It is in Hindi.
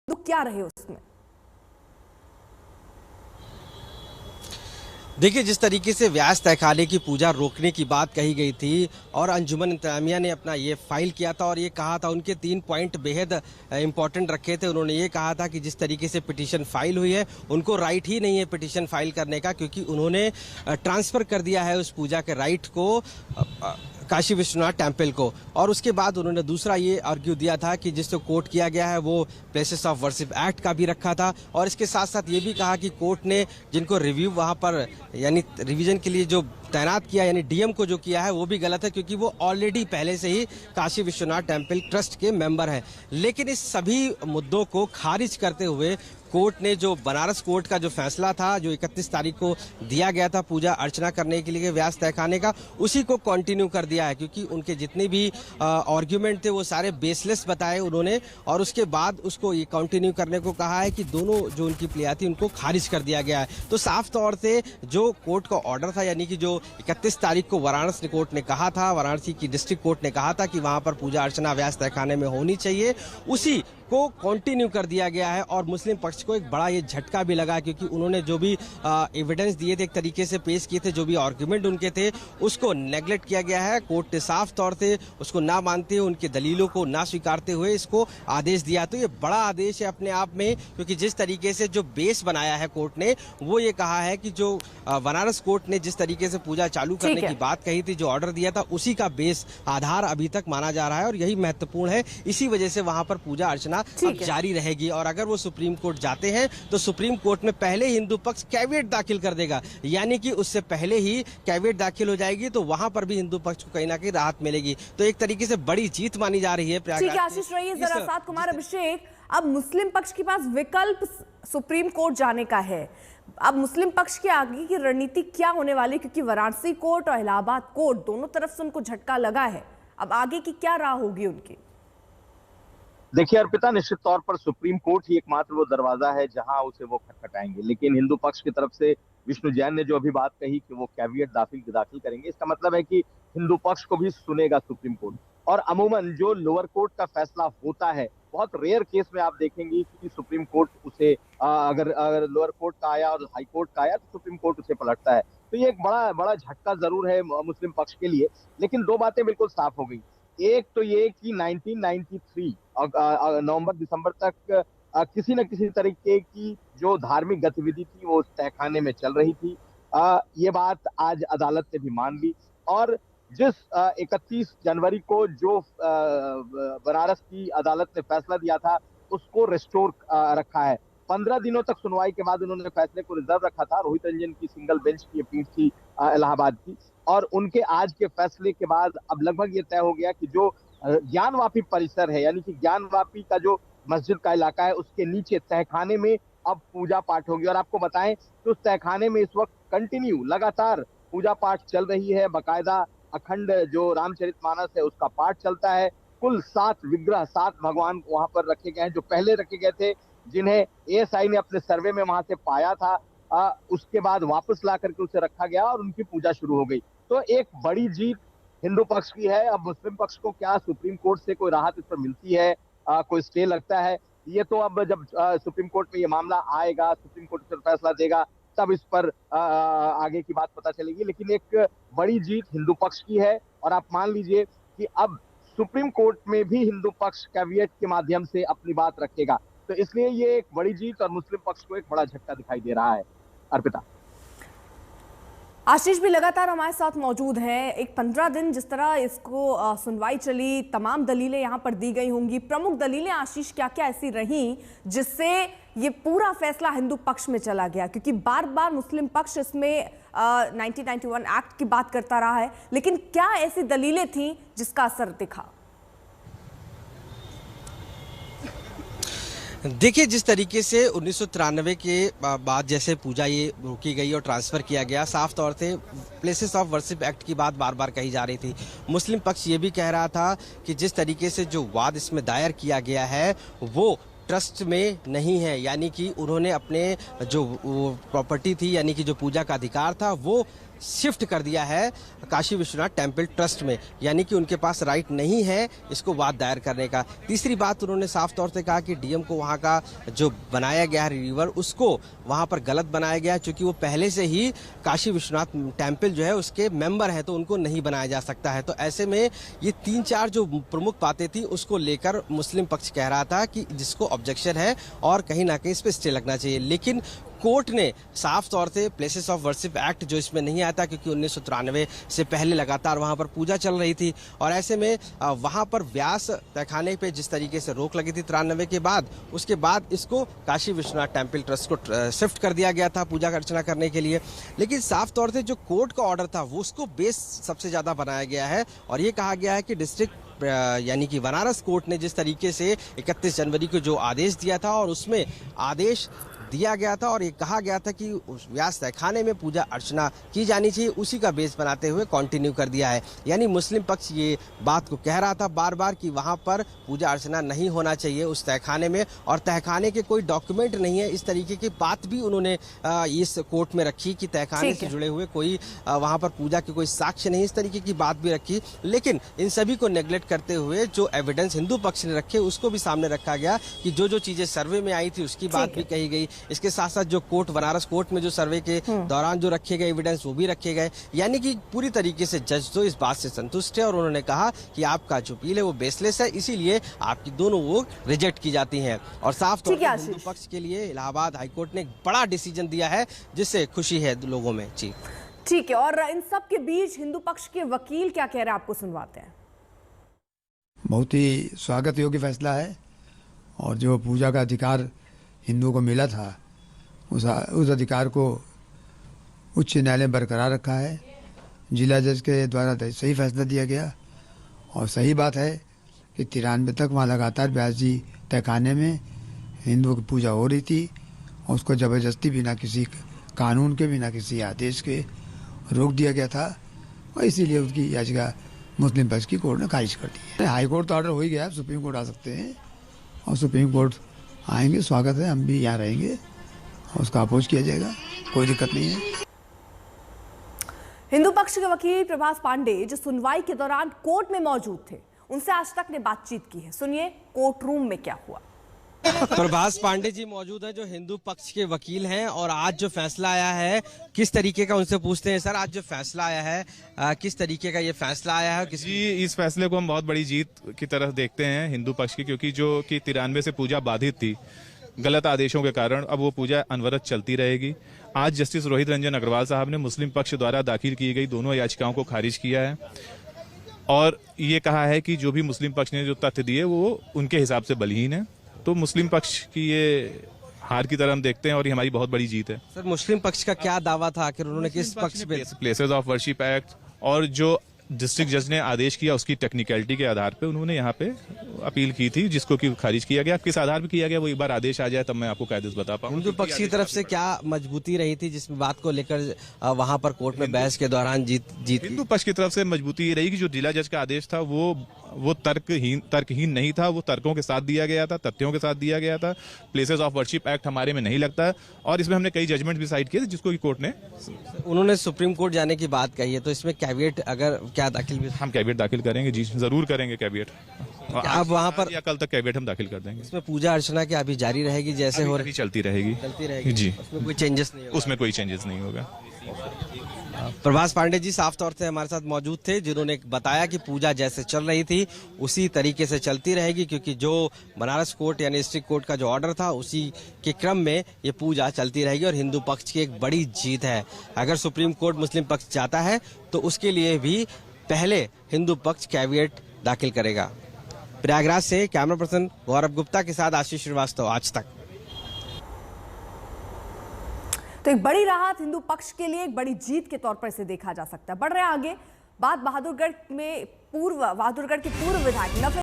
तो क्या रहे उसमें? देखिए, जिस तरीके से व्यास तहखाने की पूजा रोकने की बात कही गई थी और अंजुमन इंतजामिया ने अपना ये फाइल किया था और ये कहा था, उनके 3 पॉइंट बेहद इंपॉर्टेंट रखे थे। उन्होंने ये कहा था कि जिस तरीके से पिटीशन फाइल हुई है, उनको राइट ही नहीं है पिटीशन फाइल करने का, क्योंकि उन्होंने ट्रांसफर कर दिया है उस पूजा के राइट को काशी विश्वनाथ टेम्पल को। और उसके बाद उन्होंने दूसरा ये आर्ग्यू दिया था कि जिसको कोट किया गया है वो प्लेसेस ऑफ वर्शिप एक्ट का भी रखा था, और इसके साथ साथ ये भी कहा कि कोर्ट ने जिनको रिव्यू वहां पर यानी रिवीजन के लिए जो तैनात किया, यानी डीएम को जो किया है, वो भी गलत है, क्योंकि वो ऑलरेडी पहले से ही काशी विश्वनाथ टेम्पल ट्रस्ट के मेंबर हैं। लेकिन इस सभी मुद्दों को खारिज करते हुए कोर्ट ने जो बनारस कोर्ट का जो फैसला था, जो 31 तारीख को दिया गया था पूजा अर्चना करने के लिए व्यास तहखाने का, उसी को कंटिन्यू कर दिया है, क्योंकि उनके जितने भी आर्ग्यूमेंट थे वो सारे बेसलेस बताए उन्होंने, और उसके बाद उसको ये कंटिन्यू करने को कहा है कि दोनों जो उनकी प्लेया थी उनको खारिज कर दिया गया है। तो साफ तौर से जो कोर्ट का ऑर्डर था, यानी कि जो 31 तारीख को वाराणसी कोर्ट ने कहा था, वाराणसी की डिस्ट्रिक्ट कोर्ट ने कहा था कि वहां पर पूजा अर्चना व्यास तहखाने में होनी चाहिए, उसी को कंटिन्यू कर दिया गया है। और मुस्लिम पक्ष को एक बड़ा ये झटका भी लगा, क्योंकि उन्होंने जो भी एविडेंस दिए थे, एक तरीके से पेश किए थे, जो भी आर्गुमेंट उनके थे, उसको नेग्लेक्ट किया गया है। कोर्ट ने साफ तौर से उसको ना मानते हुए, उनके दलीलों को ना स्वीकारते हुए इसको आदेश दिया। तो ये बड़ा आदेश है अपने आप में, क्योंकि जिस तरीके से जो बेस बनाया है कोर्ट ने, वो ये कहा है कि जो बनारस कोर्ट ने जिस तरीके से पूजा चालू करने की बात कही थी, जो ऑर्डर दिया था, उसी का बेस आधार अभी तक माना जा रहा है, और यही महत्वपूर्ण है। इसी वजह से वहां पर पूजा अर्चना अब जारी रहेगी। और अगर वो सुप्रीम कोर्ट जाते हैं तो सुप्रीम कोर्ट में पहले हिंदू पक्ष कैविएट दाखिल कर देगा, यानी कि उससे पहले ही कैविएट दाखिल हो जाएगी, तो वहां पर भी हिंदू पक्ष को कहीं ना कहीं राहत मिलेगी। तो एक तरीके से बड़ी जीत मानी जा रही है प्रयागराज। ठीक है आशीष, रहिए जरा साथ। कुमार अभिषेक, अब मुस्लिम पक्ष के पास विकल्प सुप्रीम कोर्ट जाने का है। अब मुस्लिम पक्ष की आगे की रणनीति क्या होने वाली, क्योंकि वाराणसी कोर्ट और इलाहाबाद कोर्ट दोनों तरफ से उनको झटका लगा है। अब आगे की क्या राह होगी उनकी? देखिए अर्पिता, निश्चित तौर पर सुप्रीम कोर्ट ही एकमात्र वो दरवाजा है जहां उसे वो खटखटाएंगे। लेकिन हिंदू पक्ष की तरफ से विष्णु जैन ने जो अभी बात कही कि वो कैविएट दाखिल करेंगे, इसका मतलब है कि हिंदू पक्ष को भी सुनेगा सुप्रीम कोर्ट। और अमूमन जो लोअर कोर्ट का फैसला होता है, बहुत रेयर केस में आप देखेंगे कि सुप्रीम कोर्ट उसे अगर लोअर कोर्ट का आया और हाई कोर्ट का आया तो सुप्रीम कोर्ट उसे पलटता है। तो ये एक बड़ा बड़ा झटका जरूर है मुस्लिम पक्ष के लिए। लेकिन दो बातें बिल्कुल साफ हो गई। एक तो ये कि 1993 नवंबर दिसंबर तक किसी न किसी तरीके की जो धार्मिक गतिविधि थी वो उस तहखाने में चल रही थी। ये बात आज अदालत ने भी मान ली। और जिस 31 जनवरी को जो बनारस की अदालत ने फैसला दिया था, उसको रिस्टोर रखा है। 15 दिनों तक सुनवाई के बाद उन्होंने फैसले को रिजर्व रखा था। रोहित रंजन की सिंगल बेंच की पीठ थी इलाहाबाद की, और उनके आज के फैसले के बाद अब लगभग ये तय हो गया कि जो ज्ञानवापी परिसर है, यानी कि ज्ञानवापी का जो मस्जिद का इलाका है, उसके नीचे तहखाने में अब पूजा पाठ होगी। और आपको बताएं तो उस तहखाने में इस वक्त कंटिन्यू लगातार पूजा पाठ चल रही है। बाकायदा अखंड जो रामचरितमानस है उसका पाठ चलता है। कुल 7 विग्रह, 7 भगवान वहां पर रखे गए हैं, जो पहले रखे गए थे, जिन्हें एएसआई ने अपने सर्वे में वहां से पाया था। उसके बाद वापस ला करके उसे रखा गया और उनकी पूजा शुरू हो गई। तो एक बड़ी जीत हिंदू पक्ष की है। अब मुस्लिम पक्ष को क्या सुप्रीम कोर्ट से कोई राहत इस पर मिलती है, कोई स्टे लगता है, ये तो अब जब सुप्रीम कोर्ट में ये मामला आएगा, सुप्रीम कोर्ट पर फैसला देगा, तब इस पर आगे की बात पता चलेगी। लेकिन एक बड़ी जीत हिंदू पक्ष की है। और आप मान लीजिए कि अब सुप्रीम कोर्ट में भी हिंदू पक्ष कैविएट के माध्यम से अपनी बात रखेगा। तो इसलिए ये एक बड़ी जीत और मुस्लिम पक्ष को एक बड़ा झटका दिखाई दे रहा है। अर्पिता। आशीष भी लगातार हमारे साथ मौजूद हैं। एक 15 दिन जिस तरह इसको सुनवाई चली, तमाम दलीलें यहाँ पर दी गई होंगी। प्रमुख दलीलें आशीष क्या क्या ऐसी रहीं जिससे ये पूरा फैसला हिंदू पक्ष में चला गया? क्योंकि बार बार मुस्लिम पक्ष इसमें 1991 एक्ट की बात करता रहा है, लेकिन क्या ऐसी दलीलें थीं जिसका असर दिखा? देखिए, जिस तरीके से 1993 के बाद जैसे पूजा ये रोकी गई और ट्रांसफ़र किया गया, साफ तौर से प्लेसेस ऑफ वर्शिप एक्ट की बात बार बार कही जा रही थी। मुस्लिम पक्ष ये भी कह रहा था कि जिस तरीके से जो वाद इसमें दायर किया गया है वो ट्रस्ट में नहीं है, यानी कि उन्होंने अपने जो प्रॉपर्टी थी, यानी कि जो पूजा का अधिकार था, वो शिफ्ट कर दिया है काशी विश्वनाथ टेम्पल ट्रस्ट में, यानी कि उनके पास राइट नहीं है इसको वाद दायर करने का। तीसरी बात उन्होंने साफ तौर से कहा कि डीएम को वहाँ का जो बनाया गया है रिवर उसको वहाँ पर गलत बनाया गया है, क्योंकि वो पहले से ही काशी विश्वनाथ टेम्पल जो है उसके मेंबर हैं, तो उनको नहीं बनाया जा सकता है। तो ऐसे में ये 3-4 जो प्रमुख बातें थी उसको लेकर मुस्लिम पक्ष कह रहा था कि जिसको ऑब्जेक्शन है और कहीं ना कहीं इस पर स्टे लगना चाहिए। लेकिन कोर्ट ने साफ तौर से प्लेसेस ऑफ वर्शिप एक्ट जो इसमें नहीं आता, क्योंकि 1993 से पहले लगातार वहां पर पूजा चल रही थी और ऐसे में वहां पर व्यास तहखाने पे जिस तरीके से रोक लगी थी 93 के बाद, उसके बाद इसको काशी विश्वनाथ टेम्पल ट्रस्ट को शिफ्ट कर दिया गया था पूजा अर्चना करने के लिए। लेकिन साफ तौर से जो कोर्ट का ऑर्डर था वो उसको बेस सबसे ज्यादा बनाया गया है और ये कहा गया है कि डिस्ट्रिक्ट यानी कि बनारस कोर्ट ने जिस तरीके से 31 जनवरी को जो आदेश दिया था और उसमें आदेश दिया गया था और ये कहा गया था कि उस व्यास तहखाने में पूजा अर्चना की जानी चाहिए, उसी का बेस बनाते हुए कंटिन्यू कर दिया है। यानी मुस्लिम पक्ष ये बात को कह रहा था बार बार कि वहां पर पूजा अर्चना नहीं होना चाहिए उस तहखाने में, और तहखाने के कोई डॉक्यूमेंट नहीं है, इस तरीके की बात भी उन्होंने इस कोर्ट में रखी कि तहखाने से जुड़े हुए कोई वहां पर पूजा के कोई साक्ष्य नहीं, इस तरीके की बात भी रखी। लेकिन इन सभी को नेग्लेक्ट करते हुए जो एविडेंस हिंदू पक्ष ने रखे उसको भी सामने रखा गया कि जो चीजें सर्वे में आई थी उसकी बात भी कही गई। इसके साथ साथ जो कोर्ट बनारस कोर्ट में जो सर्वे के दौरान जो रखे गए एविडेंस वो भी रखे गए, यानी कि पूरी तरीके से जज तो इस बात से संतुष्ट है और उन्होंने कहा कि आपका जो अपील है वो बेसलेस है, इसीलिए आपकी दोनों वो रिजेक्ट की जाती हैं। और साफ तौर पर हिंदू पक्ष के लिए इलाहाबाद हाईकोर्ट ने एक बड़ा डिसीजन दिया है जिससे खुशी है लोगों में। जी ठीक है, और इन सब के बीच हिंदू पक्ष के वकील क्या कह रहे हैं आपको सुनवाते हैं। बहुत ही स्वागत योग्य फैसला है और जो पूजा का अधिकार हिंदुओं को मिला था उस अधिकार को उच्च न्यायालय बरकरार रखा है। जिला जज के द्वारा सही फैसला दिया गया और सही बात है कि 93 तक वहाँ लगातार व्यास जी तहखाने में हिंदुओं की पूजा हो रही थी और उसको ज़बरदस्ती बिना किसी कानून के बिना किसी आदेश के रोक दिया गया था और इसीलिए उसकी याचिका मुस्लिम पक्ष की कोर्ट ने खारिज कर दी है। हाई कोर्ट तो ऑर्डर हो ही गया, सुप्रीम कोर्ट आ सकते हैं और सुप्रीम कोर्ट आएंगे, स्वागत है, हम भी यहाँ रहेंगे और उसका अपोज किया जाएगा, कोई दिक्कत नहीं है। हिंदू पक्ष के वकील प्रभास पांडे जो सुनवाई के दौरान कोर्ट में मौजूद थे, उनसे आज तक ने बातचीत की है, सुनिए कोर्ट रूम में क्या हुआ। प्रभास पांडे जी मौजूद हैं जो हिंदू पक्ष के वकील हैं और आज जो फैसला आया है किस तरीके का, उनसे पूछते हैं। सर, आज जो फैसला आया है किस तरीके का ये फैसला आया है? जी, इस फैसले को हम बहुत बड़ी जीत की तरफ देखते हैं हिंदू पक्ष की, क्योंकि जो कि 93 से पूजा बाधित थी गलत आदेशों के कारण, अब वो पूजा अनवरत चलती रहेगी। आज जस्टिस रोहित रंजन अग्रवाल साहब ने मुस्लिम पक्ष द्वारा दाखिल की गई दोनों याचिकाओं को खारिज किया है और ये कहा है कि जो भी मुस्लिम पक्ष ने जो तथ्य दिए वो उनके हिसाब से बलहीन है। तो मुस्लिम पक्ष की ये हार की तरह हम देखते हैं और ये हमारी बहुत बड़ी जीत है। सर, मुस्लिम पक्ष का क्या दावा था, आखिर उन्होंने किस पक्ष पे? प्लेसेस ऑफ वर्शिप एक्ट और जो डिस्ट्रिक्ट जज ने आदेश किया उसकी टेक्निकलिटी के आधार पे उन्होंने यहाँ पे अपील की थी, जिसको कि खारिज किया गया। किस आधार पे किया गया वो एक बार आदेश आ जाए तब मैं आपको कायदे से बता पाऊँ। हिंदू पक्ष की तरफ से क्या मजबूती रही थी जिस बात को लेकर वहां पर कोर्ट में बहस के दौरान जीत? हिंदू पक्ष की तरफ से मजबूती ये रही कि जो जिला जज का आदेश था वो तर्कहीन नहीं था, वो तर्कों के साथ दिया गया था, तथ्यों के साथ दिया गया था। प्लेसेस ऑफ वर्शिप एक्ट हमारे में नहीं लगता और इसमें हमने कई जजमेंट भी साइड किए थे जिसको कि कोर्ट ने। उन्होंने सुप्रीम कोर्ट जाने की बात कही है, तो इसमें कैविएट अगर क्या दाखिल भी? हम कैविएट दाखिल करेंगे जी, जरूर करेंगे कैविएट। आप वहाँ पर या कल तक कैविएट हम दाखिल कर देंगे। इसमें पूजा अर्चना की अभी जारी रहेगी जैसे हो रही? चलती रहेगी जी, उसमें कोई चेंजेस नहीं होगा? उसमें कोई चेंजेस नहीं होगा। प्रभास पांडे जी साफ तौर से हमारे साथ मौजूद थे, जिन्होंने बताया कि पूजा जैसे चल रही थी उसी तरीके से चलती रहेगी, क्योंकि जो बनारस कोर्ट यानी डिस्ट्रिक्ट कोर्ट का जो ऑर्डर था उसी के क्रम में ये पूजा चलती रहेगी और हिंदू पक्ष की एक बड़ी जीत है। अगर सुप्रीम कोर्ट मुस्लिम पक्ष चाहता है तो उसके लिए भी पहले हिंदू पक्ष कैविएट दाखिल करेगा। प्रयागराज से कैमरा पर्सन गौरव गुप्ता के साथ आशीष श्रीवास्तव, आज तक। तो एक बड़ी राहत हिंदू पक्ष के लिए, एक बड़ी जीत के तौर पर इसे देखा जा सकता है। बढ़ रहे आगे बात बहादुरगढ़ की पूर्व विधायक